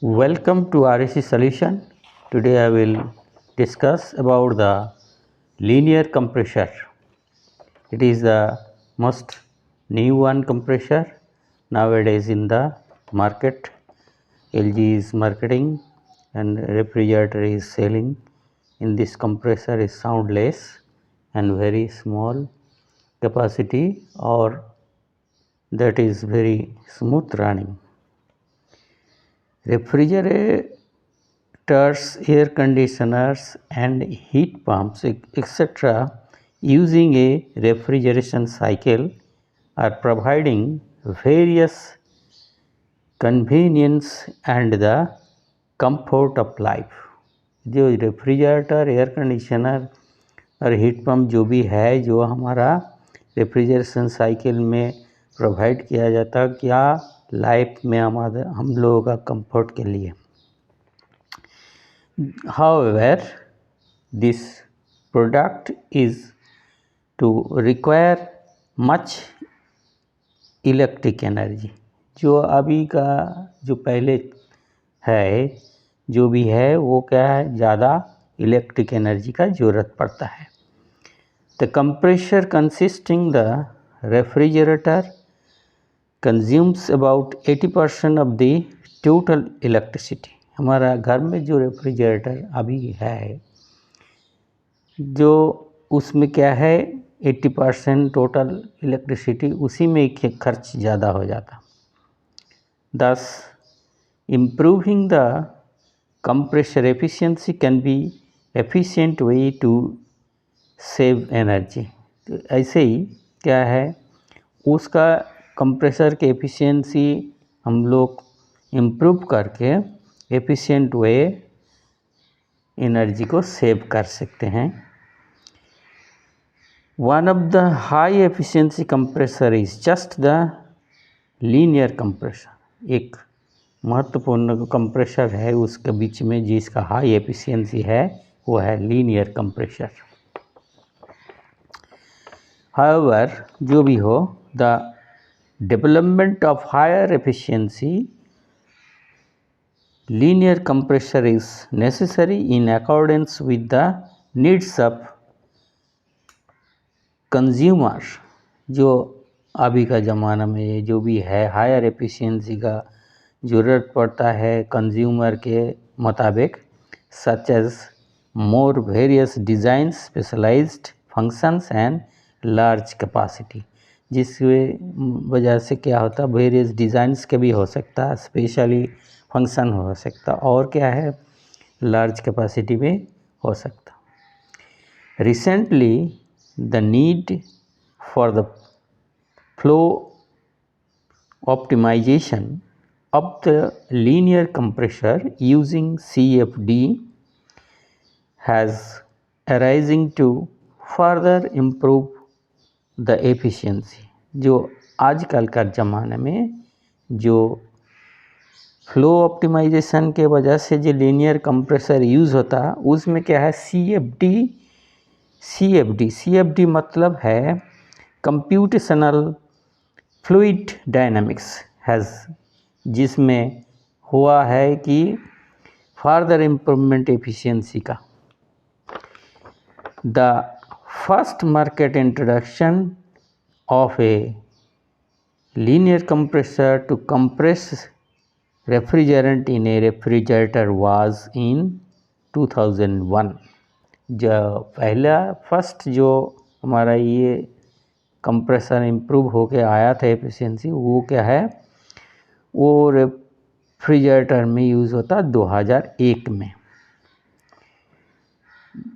Welcome to RAC Solution. Today I will discuss about the linear compressor. It is the most new one compressor nowadays in the market. LG is marketing and refrigerator is selling. In this compressor is soundless and very small capacity, or that is very smooth running. Refrigerators, air conditioners and heat pumps etc. using a refrigeration cycle are providing various convenience and the comfort of life. जो refrigerator, air conditioner और heat pump जो भी है, जो हमारा refrigeration cycle में provide किया जाता है, क्या लाइफ में हम लोगों का कंफर्ट के लिए. However, this product is to require much electric energy. जो अभी का जो पहले है, जो भी है वो क्या है, ज़्यादा इलेक्ट्रिक एनर्जी का ज़रूरत पड़ता है. The compressor consisting the refrigerator consumes about 80% of the total electricity. हमारा घर में जो रेफ्रिजरेटर अभी है, जो उसमें क्या है 80% टोटल इलेक्ट्रिसिटी उसी में खर्च ज़्यादा हो जाता. Thus improving the compressor efficiency can be efficient way to save energy. तो ऐसे ही क्या है, उसका कंप्रेसर के एफिशिएंसी हम लोग इम्प्रूव करके एफिशिएंट वे एनर्जी को सेव कर सकते हैं. One of the high efficiency compressor is just the linear compressor. एक महत्वपूर्ण कंप्रेसर है उसके बीच में जिसका हाई एफिशिएंसी है, वो है लीनियर कंप्रेसर. However, जो भी हो, the development of higher efficiency linear compressor is necessary in accordance with the needs of consumer. जो अभी का ज़माना में जो भी है हायर एफिशिएंसी का ज़रूरत पड़ता है कंज्यूमर के मुताबिक, such as more various design, specialised functions and large capacity. जिस वजह से क्या होता है, वेरियस डिज़ाइंस के भी हो सकता, स्पेशली फंक्शन हो सकता, और क्या है लार्ज कैपेसिटी में हो सकता. Recently the need for the flow optimization of the linear compressor using CFD has arisen to further improve the efficiency. जो आजकल का ज़माने में जो फ्लो ऑप्टिमाइजेशन के वजह से जो लीनियर कंप्रेसर यूज़ होता है, उसमें क्या है CFD मतलब है कंप्यूटेशनल फ्लूइड डायनामिक्स हैज़, जिसमें हुआ है कि फर्दर इम्प्रूवमेंट एफिशिएंसी का. The first market introduction of a linear compressor to compress refrigerant in A refrigerator was in 2001. जो पहला फर्स्ट जो हमारा ये कंप्रेसर इम्प्रूव होके आया था एफिशिएंसी, वो क्या है, वो रेफ्रिजरेटर में यूज़ होता 2001 में.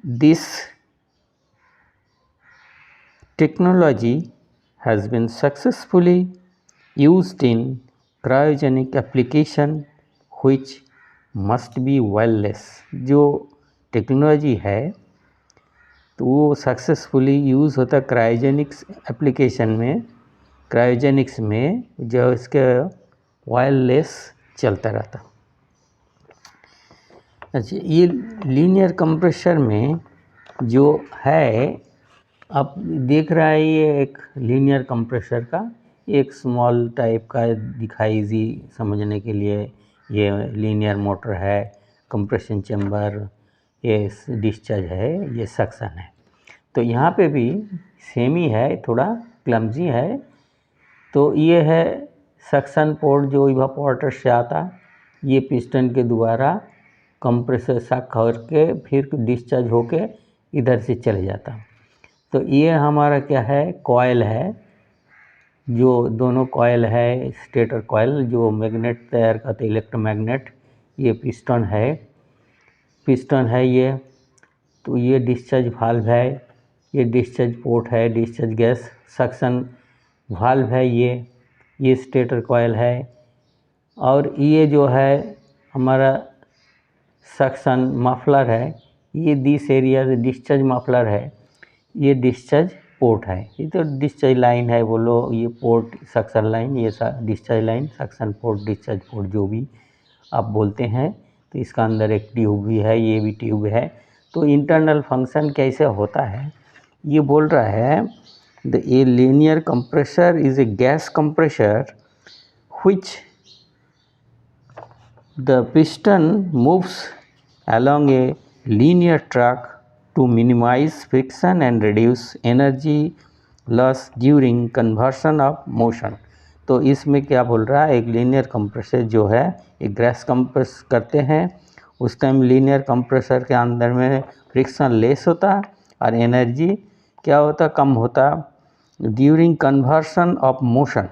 This technology has been successfully used in cryogenic application which must be wireless. जो टेक्नोलॉजी है तो वो सक्सेसफुली यूज़ होता क्रायोजेनिक्स एप्लीकेशन में, क्रायोजेनिक्स में जो इसके वायरलेस चलता रहता. अच्छा, ये लीनियर कंप्रेसर में जो है, आप देख रहा है, ये एक लीनियर कंप्रेसर का एक स्मॉल टाइप का दिखाई इजी समझने के लिए ये लीनियर मोटर है, कंप्रेशन चैम्बर, ये डिस्चार्ज है, ये सक्शन है। तो यहाँ पे भी सेम ही है, थोड़ा क्लमजी है। तो ये है सक्शन पोर्ट जो इवापोरेटर से आता, ये पिस्टन के द्वारा कंप्रेसर शॉक करके फिर डिस्चार्ज होके इधर से चले जाता। तो ये हमारा क्या है, कॉयल है, जो दोनों कॉयल है, स्टेटर कॉयल जो मैग्नेट तैयार करते, इलेक्ट्रोमैग्नेट, ये पिस्टन है ये। तो ये डिस्चार्ज वाल्व है, ये डिस्चार्ज पोर्ट है, डिस्चार्ज गैस सक्शन वाल्व है, ये स्टेटर कॉयल है। और ये जो है हमारा सक्शन मफलर है, ये दिस एरिया से डिस्चार्ज मफलर है, ये डिस्चार्ज पोर्ट है। ये तो डिस्चार्ज लाइन है बोलो, ये पोर्ट सक्शन लाइन, ये discharge line, suction port, discharge port जो भी आप बोलते हैं। तो इसका अंदर एक ट्यूब भी है, ये भी ट्यूब है। तो इंटरनल फंक्शन कैसे होता है ये बोल रहा है, the a linear compressor is a gas compressor which the piston moves along a linear track to minimize friction and reduce energy loss during conversion of motion। तो इसमें क्या बोल रहा है, एक लीनियर कंप्रेसर जो है एक गैस कंप्रेस करते हैं, उस टाइम लीनियर कंप्रेसर के अंदर में फ्रिक्शन लेस होता और एनर्जी क्या होता, कम होता ड्यूरिंग कन्वर्सन ऑफ मोशन।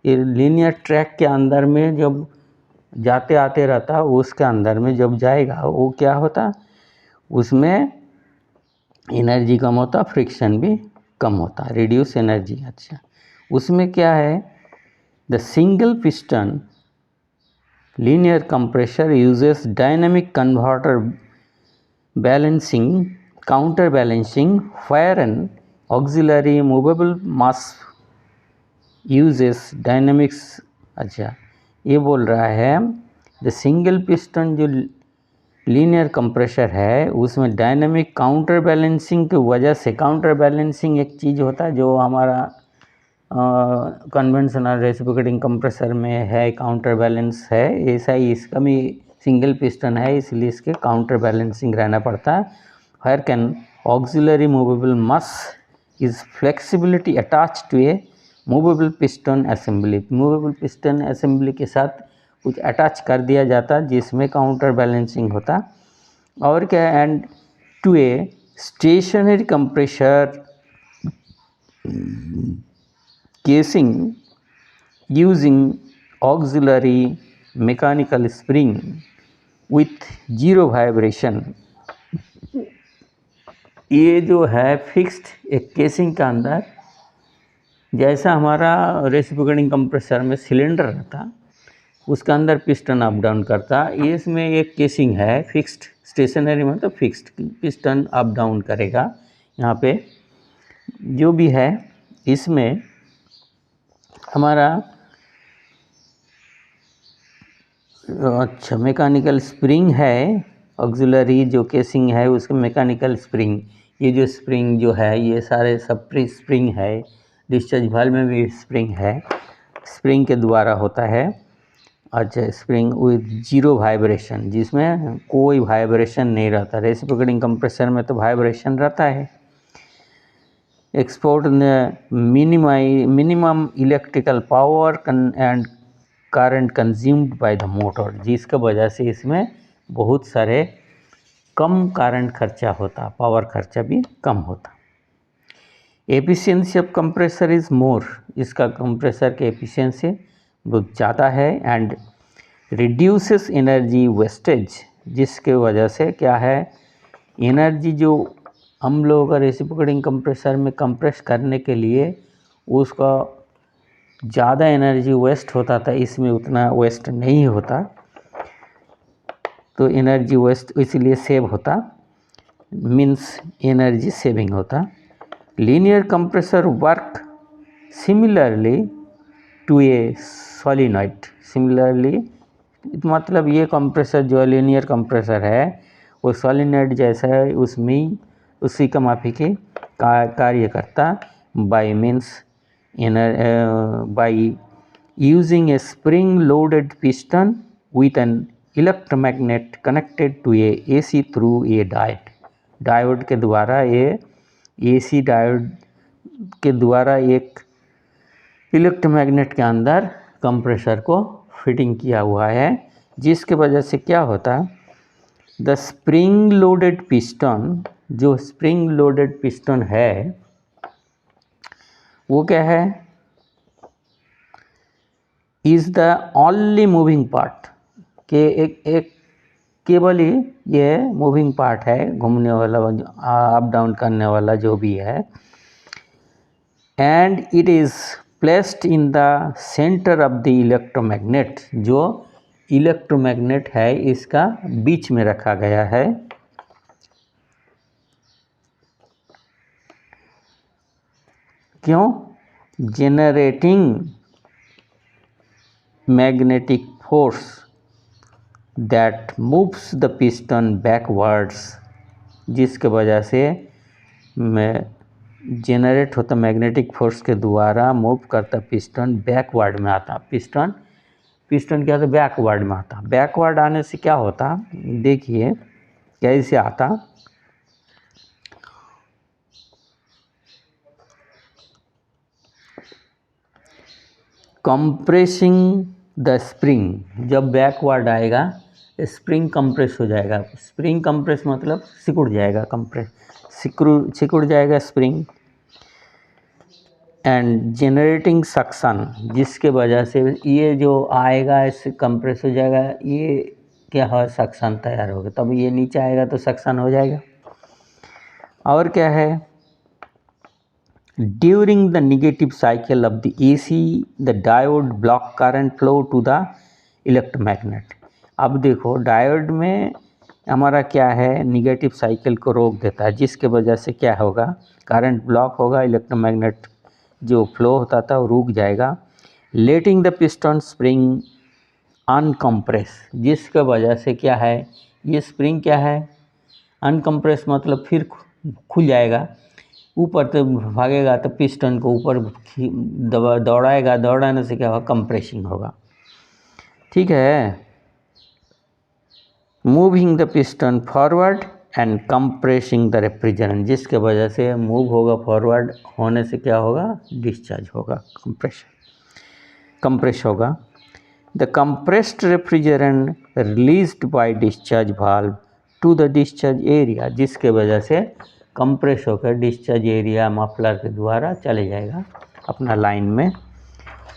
ये लीनियर ट्रैक के अंदर में जब जाते आते रहता, उसके अंदर में जब जाएगा वो क्या होता, उसमें एनर्जी कम होता, फ्रिक्शन भी कम होता, रिड्यूस एनर्जी। अच्छा, उसमें क्या है, the single piston linear compressor uses dynamic converter balancing, counter balancing, fire and auxiliary movable mass uses dynamics. अच्छा, ये बोल रहा है द सिंगल पिस्टन जो लीनियर कंप्रेसर है उसमें डायनेमिक काउंटर बैलेंसिंग की वजह से, काउंटर बैलेंसिंग एक चीज़ होता है जो हमारा कन्वेंशनल रेसिप्रोकेटिंग कंप्रेसर में है, काउंटर बैलेंस है, ऐसा ही इसका भी सिंगल पिस्टन है इसलिए इसके काउंटर बैलेंसिंग रहना पड़ता है। Fire can auxiliary movable mass is flexibility attach to a movable piston assembly. Movable piston assembly के साथ कुछ अटैच कर दिया जाता जिसमें काउंटर बैलेंसिंग होता। और क्या, and to a stationary compressor casing using auxiliary mechanical spring with zero vibration. ये जो है फिक्स्ड एक केसिंग का अंदर, जैसा हमारा रेसिप्रोकेटिंग कंप्रेसर में सिलेंडर रहता उसका अंदर पिस्टन अप डाउन करता, ये इसमें एक केसिंग है फिक्स्ड, स्टेशनरी मतलब फिक्स्ड, पिस्टन अप डाउन करेगा। यहाँ पे जो भी है इसमें हमारा अच्छा मैकेनिकल स्प्रिंग है, ऑक्सिलरी जो केसिंग है उसके मैकेनिकल स्प्रिंग, ये जो स्प्रिंग जो है ये सारे सब स्प्रिंग है, डिस्चार्ज वाल्व में भी स्प्रिंग है, स्प्रिंग के द्वारा होता है। अच्छा, स्प्रिंग विद जीरो वाइब्रेशन, जिसमें कोई वाइब्रेशन नहीं रहता, रेसिप्रोकेटिंग कंप्रेसर में तो वाइब्रेशन रहता है। Export minimum electrical power and current consumed by the motor, जिसके वजह से इसमें बहुत सारे कम करंट खर्चा होता, पावर खर्चा भी कम होता। Efficiency of compressor is more, इसका कंप्रेसर के एफिशिएंसी बहुत ज़्यादा है। एंड रिड्यूसेस एनर्जी वेस्टेज, जिसके वजह से क्या है, एनर्जी जो हम लोगों का रेसिप्रोकेटिंग कंप्रेसर में कंप्रेस करने के लिए उसका ज़्यादा एनर्जी वेस्ट होता था, इसमें उतना वेस्ट नहीं होता, तो एनर्जी वेस्ट इसलिए सेव होता, मीन्स एनर्जी सेविंग होता। Linear compressor work similarly to a solenoid, similarly मतलब ये कंप्रेसर जो लीनियर कंप्रेसर है वो सॉलिनॉइड जैसा है, उसमें उसी का माफी के कार्य करता, bye means by using a spring loaded piston with an electromagnet connected to a AC through a diode. Diode के द्वारा ये AC डायोड के द्वारा एक इलेक्ट्रोमैग्नेट के अंदर कंप्रेसर को फिटिंग किया हुआ है, जिसके वजह से क्या होता है, द स्प्रिंग लोडेड पिस्टन, जो स्प्रिंग लोडेड पिस्टन है वो क्या है, is the only moving part, के एक केवल ही ये मूविंग पार्ट है, घूमने वाला, अप डाउन करने वाला जो भी है, and it is placed in the centre of the electromagnet, जो इलेक्ट्रोमैग्नेट है इसका बीच में रखा गया है। क्यों? Generating magnetic force that moves the piston backwards, जिसके वजह से मैं जेनरेट होता मैग्नेटिक फोर्स के द्वारा मूव करता पिस्टन बैकवर्ड में आता, पिस्टन क्या होता, बैकवर्ड में आता। बैकवर्ड आने से क्या होता, देखिए कैसे आता, कंप्रेसिंग द स्प्रिंग, जब बैकवर्ड आएगा स्प्रिंग कंप्रेस हो जाएगा, स्प्रिंग कंप्रेस मतलब सिकुड़ जाएगा, सिकुड़ जाएगा स्प्रिंग, एंड जेनरेटिंग सक्शन, जिसके वजह से ये जो आएगा इस कंप्रेस हो जाएगा, ये क्या है, सक्शन तैयार होगा, तब ये नीचे आएगा तो सक्शन हो जाएगा। और क्या है, during the negative cycle of the AC the diode block current flow to the electromagnet. अब देखो डायोड में हमारा क्या है, निगेटिव साइकिल को रोक देता है, जिसके वजह से क्या होगा, करंट ब्लॉक होगा, इलेक्ट्रोमैग्नेट जो फ्लो होता था वो रुक जाएगा, letting the piston spring uncompress, जिसके वजह से क्या है, ये स्प्रिंग क्या है, अनकम्प्रेस मतलब फिर खुल जाएगा, ऊपर तो भागेगा तो पिस्टन को ऊपर दौड़ाएगा, दौड़ाने से क्या होगा, कंप्रेसिंग होगा। ठीक है, moving the piston forward and compressing the refrigerant, जिसके वजह से मूव होगा, फॉरवर्ड होने से क्या होगा, डिस्चार्ज होगा, कंप्रेस होगा। The compressed refrigerant released by discharge valve to the discharge area, जिसके वजह से कंप्रेस होकर डिस्चार्ज एरिया मफलर के द्वारा चले जाएगा अपना लाइन में।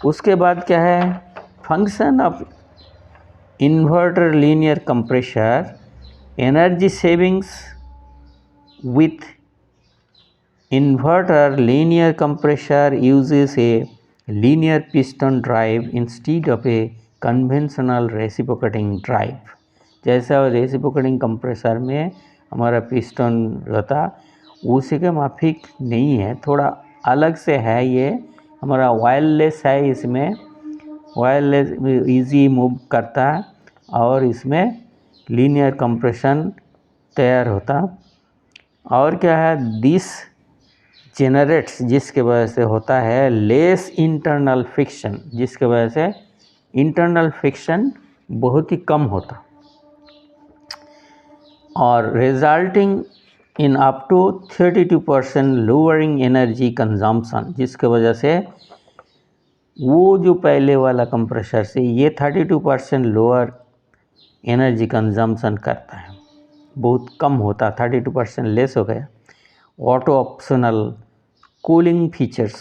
उसके बाद क्या है, function of inverter linear compressor, energy savings with inverter linear compressor uses a linear piston drive instead of a conventional reciprocating drive। जैसा रेसिप्रोकेटिंग कंप्रेसर में हमारा पिस्टन रहता उसी के माफिक नहीं है, थोड़ा अलग से है, ये हमारा वायरलेस है, इसमें वायरलेस इजी मूव करता है और इसमें लीनियर कंप्रेशन तैयार होता। और क्या है, दिस जेनरेट्स, जिसके वजह से होता है लेस इंटरनल फ्रिक्शन, जिसके वजह से इंटरनल फ्रिक्शन बहुत ही कम होता, और resulting in up to 32% lowering energy consumption, जिसके वजह से वो जो पहले वाला कंप्रेसर से ये 32% लोअर एनर्जी कंजम्पशन करता है, बहुत कम होता, 32% लेस हो गया। Auto optional cooling features,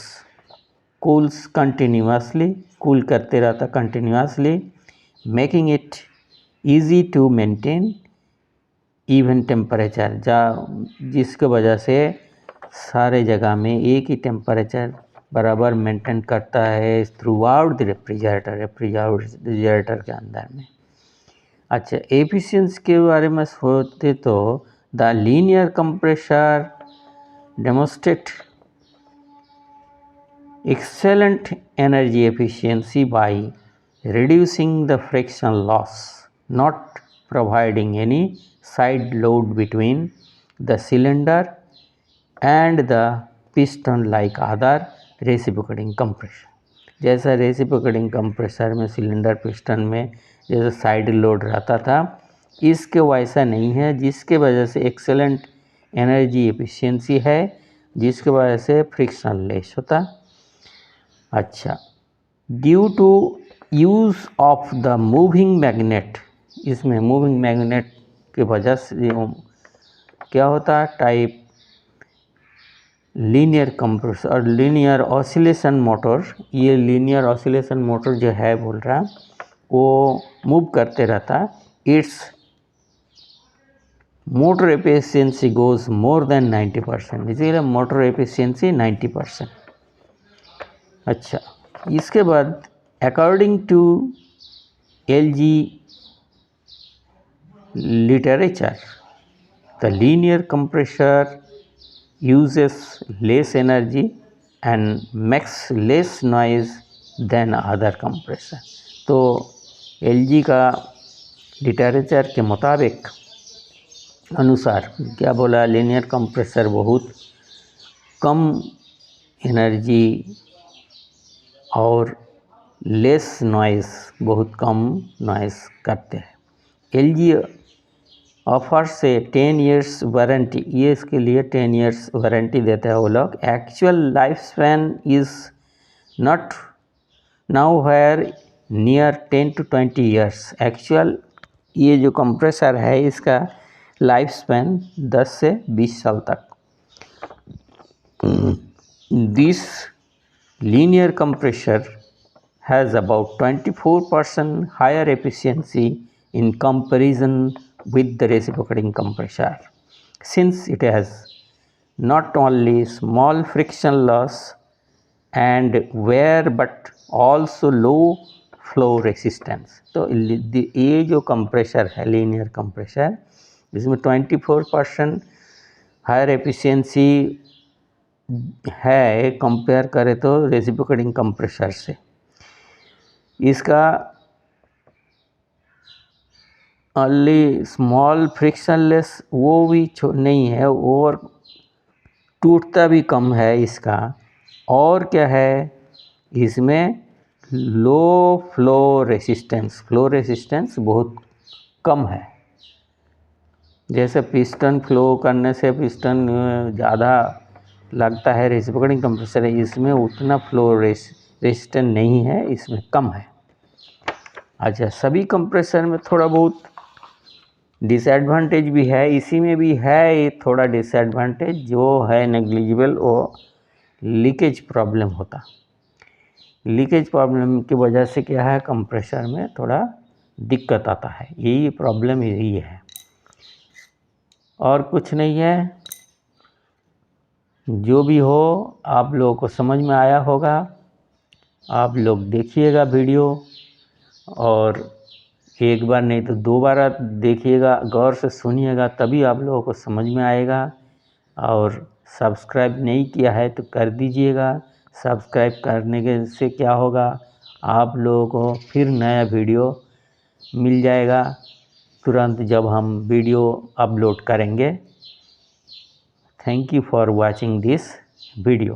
cools continuously, cool करते रहता continuously, making it easy to maintain even temperature, जिसके वजह से सारे जगह में एक ही टेम्परेचर बराबर मेंटेन करता है थ्रू आउट द रेफ्रिजरेटर के अंदर में। अच्छा, एफिशिएंसी के बारे में सोचते तो the linear compressor demonstrate excellent energy efficiency by reducing the friction loss, not providing any side load between the cylinder and the piston like other reciprocating compression। जैसा रेसिप्रोकेटिंग कंप्रेसर में सिलेंडर पिस्टन में जैसे side load रहता था, इसके वैसा नहीं है, जिसके वजह से एक्सेलेंट एनर्जी एफिशिएंसी है, जिसके वजह से फ्रिक्शन लेस होता। अच्छा, due to use of the moving magnet, इसमें मूविंग मैग्नेट की वजह से क्या होता है, टाइप लीनियर कंप्रेसर और लीनियर ऑसिलेशन मोटर। ये लीनियर ऑसिलेशन मोटर जो है बोल रहा वो मूव करते रहता, it's motor efficiency goes more than 90%, इसीलिए मोटर एफिशिएंसी 90%। अच्छा, इसके बाद according to LG literature, the linear compressor uses less energy and makes less noise than other compressor। तो LG का लिटरेचर के मुताबिक अनुसार क्या बोला, लीनियर कंप्रेसर बहुत कम एनर्जी और लेस नॉइस, बहुत कम नॉइस करते हैं। LG ऑफर से 10 ईयर्स वारंटी, ये इसके लिए 10 ईयर्स वारंटी देते हैं वो लोग। Actual life span is not nowhere near 10 to 20 years. Actual ये जो कंप्रेसर है इसका लाइफ स्पैन 10 से 20 साल तक। This linear compressor has about 24% higher efficiency in comparison with the reciprocating compressor, since it has not only small friction loss and wear but also low flow resistance। तो ये जो compressor है linear compressor, इसमें 24% higher efficiency है compare करें तो reciprocating compressor से। इसका ओनली स्मॉल फ्रिक्शनलेस वो भी नहीं है, और टूटता भी कम है इसका। और क्या है इसमें, low flow resistance, flow resistance बहुत कम है। जैसे पिस्टन फ्लो करने से पिस्टन ज़्यादा लगता है रेसिप्रोकेटिंग कंप्रेसर है, इसमें उतना फ्लो रेसिस्टेंस नहीं है, इसमें कम है। अच्छा, सभी कंप्रेसर में थोड़ा बहुत डिसएडवांटेज भी है, इसी में भी है ये थोड़ा डिसएडवांटेज जो है नेग्लिजिबल, वो लीकेज प्रॉब्लम होता। लीकेज प्रॉब्लम की वजह से क्या है, कंप्रेसर में थोड़ा दिक्कत आता है, यही प्रॉब्लम यही है, और कुछ नहीं है। जो भी हो आप लोगों को समझ में आया होगा, आप लोग देखिएगा वीडियो, और एक बार नहीं तो 2 बार देखिएगा, गौर से सुनिएगा, तभी आप लोगों को समझ में आएगा। और सब्सक्राइब नहीं किया है तो कर दीजिएगा। सब्सक्राइब करने के से क्या होगा, आप लोगों को फिर नया वीडियो मिल जाएगा तुरंत जब हम वीडियो अपलोड करेंगे। Thank you for watching this video.